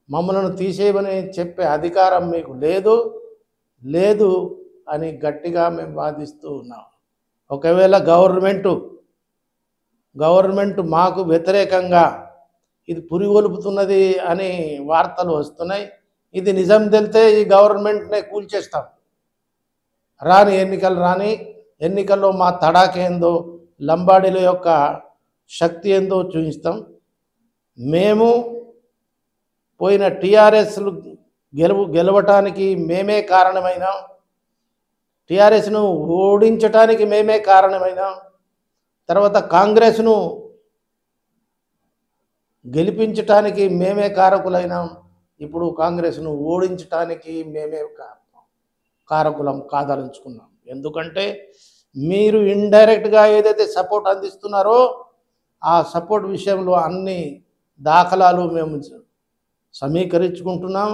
మమ్మల్ని తీసేయమని చెప్పే అధికారం మీకు లేదు లేదు అని గట్టిగా మేము వాదిస్తూ ఉన్నాం. ఒకవేళ గవర్నమెంట్ మాకు వ్యతిరేకంగా ఇది పురిగొల్పుతున్నది అని వార్తలు వస్తున్నాయి. ఇది నిజం తెలితే ఈ గవర్నమెంట్నే కూల్చేస్తాం. ఎన్నికల్లో మా తడాకేందో, లంబాడీల యొక్క శక్తి ఏందో చూపిస్తాం. మేము పోయిన టీఆర్ఎస్లు గెలవటానికి మేమే కారణమైనాం, టీఆర్ఎస్ను ఓడించటానికి మేమే కారణమైనాం, తర్వాత కాంగ్రెస్ను గెలిపించటానికి మేమే కారకులైనాం, ఇప్పుడు కాంగ్రెస్ను ఓడించటానికి మేమే కారకులం కాదలుచుకున్నాం. ఎందుకంటే మీరు ఇండైరెక్ట్గా ఏదైతే సపోర్ట్ అందిస్తున్నారో ఆ సపోర్ట్ విషయంలో అన్ని దాఖలాలు మేము సమీకరించుకుంటున్నాం.